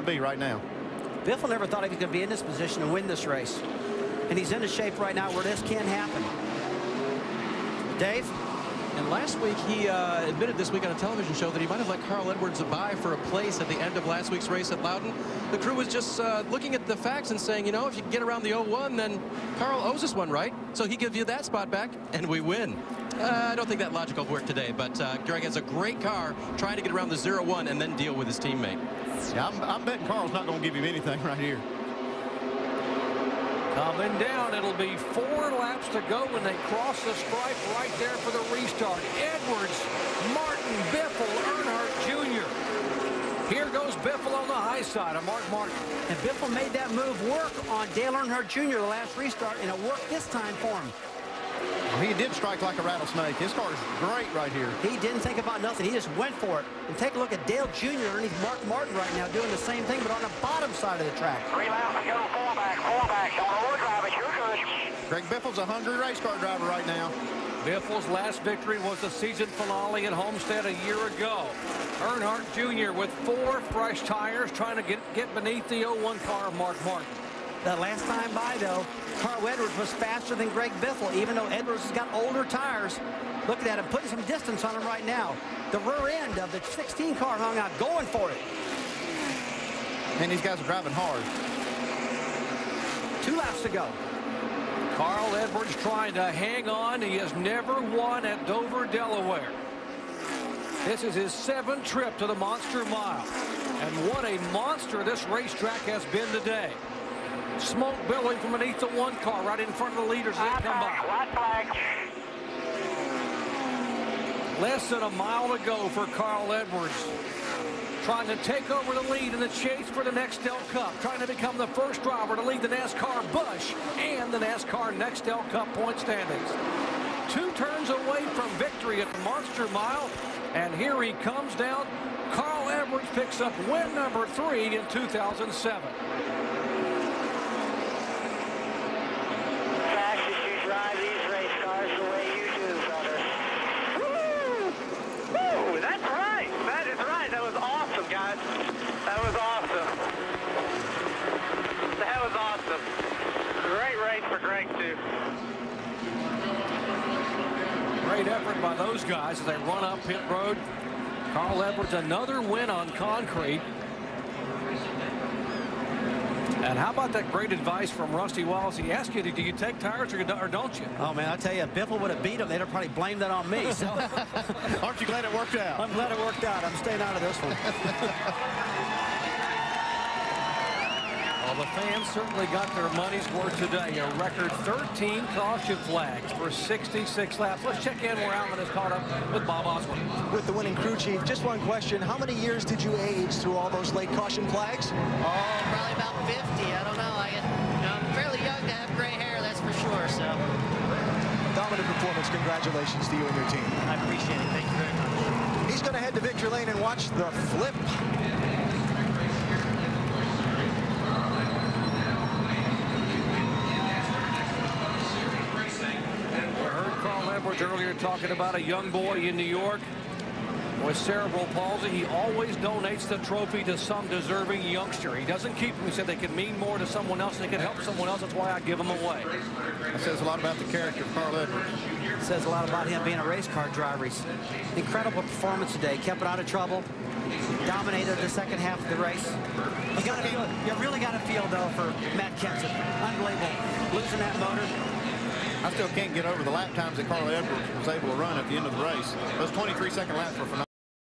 to be right now. Biffle never thought he was going to be in this position and win this race. And he's in a shape right now where this can happen. Dave? And last week, he admitted this week on a television show that he might have let Carl Edwards a bye for a place at the end of last week's race at Loudon. The crew was just looking at the facts and saying, you know, if you can get around the 01, then Carl owes us one, right? So he gives you that spot back, and we win. I don't think that logic will work today, but Greg has a great car trying to get around the 01 and then deal with his teammate. Yeah, I'm betting Carl's not going to give him anything right here. Coming down, it'll be 4 laps to go when they cross the stripe right there for the restart. Edwards, Martin, Biffle, Earnhardt Jr. Here goes Biffle on the high side of Mark Martin. And Biffle made that move work on Dale Earnhardt Jr. the last restart, and it worked this time for him. He did strike like a rattlesnake. His car is great right here. He didn't think about nothing. He just went for it. And take a look at Dale Jr. underneath Mark Martin right now doing the same thing, but on the bottom side of the track. 3 laps to go, 4 back. Don't overdrive it. You're good. Greg Biffle's a hungry race car driver right now. Biffle's last victory was the season finale at Homestead a year ago. Earnhardt Jr. with 4 fresh tires trying to get beneath the 01 car of Mark Martin. That last time by, though, Carl Edwards was faster than Greg Biffle, even though Edwards has got older tires. Looking at him, putting some distance on him right now. The rear end of the 16 car hung out, going for it. And these guys are driving hard. 2 laps to go. Carl Edwards trying to hang on. He has never won at Dover, Delaware. This is his 7th trip to the Monster Mile. And what a monster this racetrack has been today. Smoke billowing from beneath the 1 car right in front of the leaders as they come by. White flag. Less than a mile to go for Carl Edwards. Trying to take over the lead in the chase for the Nextel Cup. Trying to become the first driver to lead the NASCAR Busch and the NASCAR Nextel Cup point standings. 2 turns away from victory at the Monster Mile. And here he comes down. Carl Edwards picks up win number 3 in 2007. Drive these race cars the way you do, brother. Woo! Woo! That's right. That is right. That was awesome, guys. That was awesome. That was awesome. Great race for Greg, too. Great effort by those guys as they run up pit road. Carl Edwards, another win on concrete. And how about that great advice from Rusty Wallace? He asked you, do you take tires or don't you? Oh, man, I tell you, if Biffle would have beat him, they'd have probably blamed that on me. So. Aren't you glad it worked out? I'm glad it worked out. I'm staying out of this one. Well, the fans certainly got their money's worth today. A record 13 caution flags for 66 laps. Let's check in where Alan is caught up with Bob Osborne. With the winning crew chief, just one question. How many years did you age through all those late caution flags? Oh, probably about 50. I don't know. I'm fairly young to have gray hair, that's for sure. So, Dominant performance. Congratulations to you and your team. I appreciate it. Thank you very much. He's going to head to victory lane and watch the flip. Earlier talking about a young boy in New York with cerebral palsy. He always donates the trophy to some deserving youngster. He doesn't keep them. He said they can mean more to someone else. They can help someone else. That's why I give them away. That says a lot about the character of Carl Edwards. It says a lot about him being a race car driver. He's incredible performance today. Kept it out of trouble. Dominated the second half of the race. You really got to feel, though, for Matt Kenseth. Unbelievable. Losing that motor. I still can't get over the lap times that Carl Edwards was able to run at the end of the race. Those 23-second laps were phenomenal.